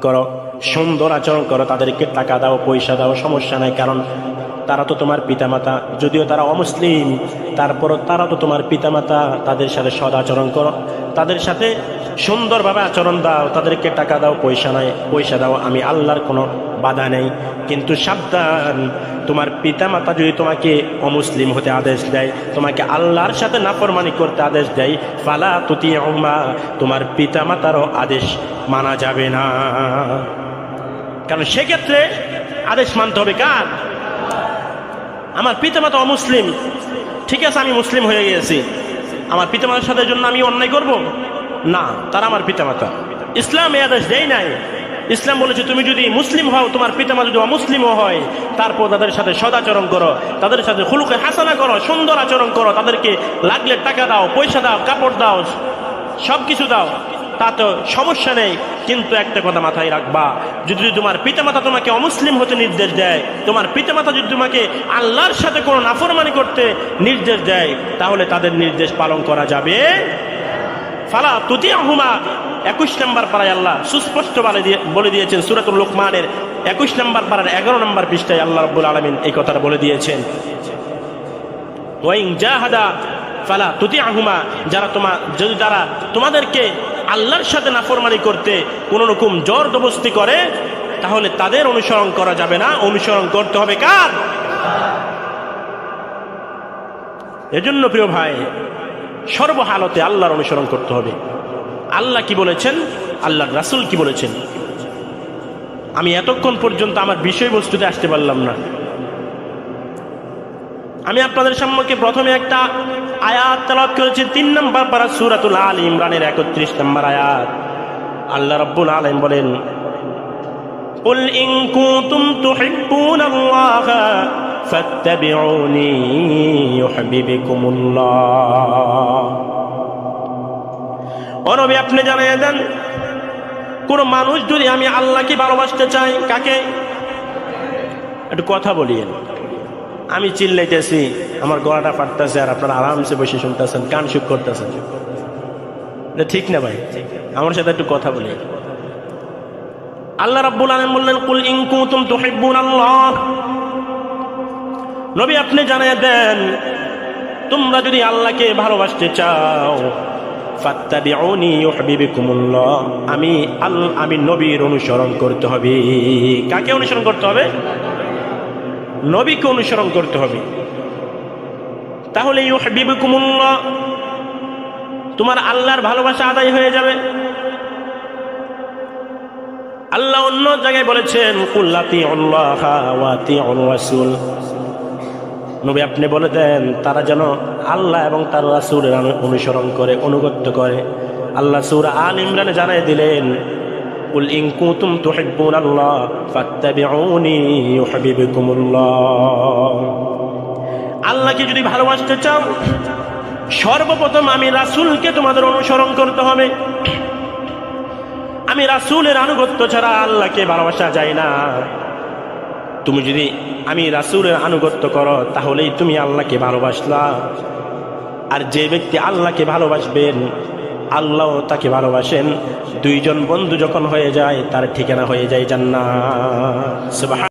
করো, সুন্দর আচরণ করো, তাদেরকে টাকা দাও, পয়সা দাও, সমস্যা নাই। কারণ তারা তো তোমার পিতামাতা, যদিও তারা অমুসলিম, তারপরও তারা তো তোমার পিতামাতা। তাদের সাথে সদাচরণ করো, তাদের সাথে সুন্দরভাবে আচরণ দাও, তাদেরকে টাকা দাও, পয়সা দাও, আমি আল্লাহর কোনো বাধা নেই। কিন্তু সাবধান, তোমার পিতামাতা যদি তোমাকে অমুসলিম হতে আদেশ দেয়, তোমাকে আল্লাহর সাথে নাফরমানি করতে আদেশ দেয়, ফালা তুতিউহুমা, তোমার পিতামাতারও আদেশ মানা যাবে না। কারণ সেক্ষেত্রে আদেশ মানতে হবে কার? আমার পিতামাতা অমুসলিম, ঠিক আছে, আমি মুসলিম হয়ে গিয়েছি, আমার পিতামাতার সাথে জন্য আমি অন্যায় করব না? তারা আমার পিতামাতা, ইসলাম এই আদেশ দেয় নাই। ইসলাম বলেছে তুমি যদি মুসলিম হও, তোমার পিতামাতা যদি অমুসলিমও হয়, তারপর তাদের সাথে সদাচরণ করো, তাদের সাথে খুলুকে হাসানা করো, সুন্দর আচরণ করো, তাদেরকে লাগলে টাকা দাও, পয়সা দাও, কাপড় দাও, সব কিছু দাও, তা তো সমস্যা নেই। কিন্তু একটা কথা মাথায় রাখবা, যদি তোমার পিতামাতা তোমাকে অমুসলিম হতে নির্দেশ দেয়, তোমার পিতামাতা যদি তোমাকে আল্লাহর সাথে কোনো নাফরমানি করতে নির্দেশ দেয়, তাহলে তাদের নির্দেশ পালন করা যাবে। ফালা তুতিউহুমা 21 নম্বর পারায় আল্লাহ সুস্পষ্ট বলে দিয়েছেন। সূরাতুল লুকমানের 21 নম্বর পারার 11 নম্বর পৃষ্ঠায় আল্লাহ রাব্বুল আলামিন এই কথাটা বলে দিয়েছেন। ওয়াইন জাহাদা ফালা তুতিউহুমা, যদি তারা তোমাদেরকে আল্লাহর সাথে নাফরমানি করতে কোন রকম জবরদস্তি করে, তাহলে তাদের অনুসরণ করা যাবে না, অনুসরণ করতে হবে কার? এজন্য প্রিয় ভাই, সর্বহালতে আল্লাহর অনুসরণ করতে হবে। আল্লাহ কি বলেছেন, আল্লাহর রাসূল কি বলেছেন। আমি এতক্ষণ পর্যন্ত আমার বিষয়বস্তুতে আসতে পারলাম না। আমি আপনাদের সম্মুখে প্রথমে একটা আয়াত তেলাওয়াত করেছি, 3 নম্বর পারা সূরাতুল আল ইমরানের 31 নম্বর আয়াত। আল্লাহ রাব্বুল আলামিন বলেন, কুল ইন কুনতুম তুহিব্বুনাল্লাহা ফাত্তাবিউনি ইউহিব্বুকুমুল্লাহ। ও নবী, আপনি জানিয়ে দেন, কোন মানুষ যদি আমি আল্লাহকে ভালোবাসতে চাই, কাকে? একটু কথা বলিয়েন। আমি চিল্লাইতেছি, আমার গলাটা ফাটতেছে, আর আপনারা আরামসে বসে শুনতেছেন, কান সুখ করতেছেন, ঠিক না ভাই? আমার সাথে একটু কথা বলি। আল্লাহ রাব্বুল আলামিন বললেন, কুল ইন কুনতুম তুহিব্বুনাল্লাহ, নবী আপনি জানিয়ে দেন, তোমরা যদি আল্লাহকে ভালোবাসতে চাও, ফাত্তাবিউনি ইউহিব্বুকুমুল্লাহ, আমি নবীর অনুসরণ করতে হবে। কাকে অনুসরণ করতে হবে? নবীকে অনুসরণ করতে হবে। তাহলে ইউহিব্বুকুমুল্লাহ, তোমার আল্লাহর ভালোবাসা আদায় হয়ে যাবে। আল্লাহ অন্য জায়গায় বলেছেন, কুল আতিউল্লাহা ওয়া আতিউর রাসূল, নবী আপনি বলে দেন তারা যেন আল্লাহ এবং তার রাসূলের অনুসরণ করে, অনুগত্য করে। আল্লাহ সূরা আল ইমরানে জানাই দিলেন, কুল ইন কুনতুম তুহিব্বুনাল্লাহ ফাত্তাবিউনি ইউহিব্বুকুমুল্লাহ। আল্লাহকে যদি ভালোবাসতে চাও, সর্বপ্রথম আমি রাসূলকে তোমাদের অনুসরণ করতে হবে। আমি রাসূলের আনুগত্য ছাড়া আল্লাহকে ভালোবাসা যায় না। তুমি যদি আমি রাসূলের আনুগত্য করো, তাহলেই তুমি আল্লাহকে ভালোবাসলা। আর যে ব্যক্তি আল্লাহকে ভালোবাসবেন, আল্লাহ তাকে ভালোবাসেন। দুইজন বন্ধু যখন হয়ে যায়, তার ঠিকানা হয়ে যায় জান্নাত। সুবহান।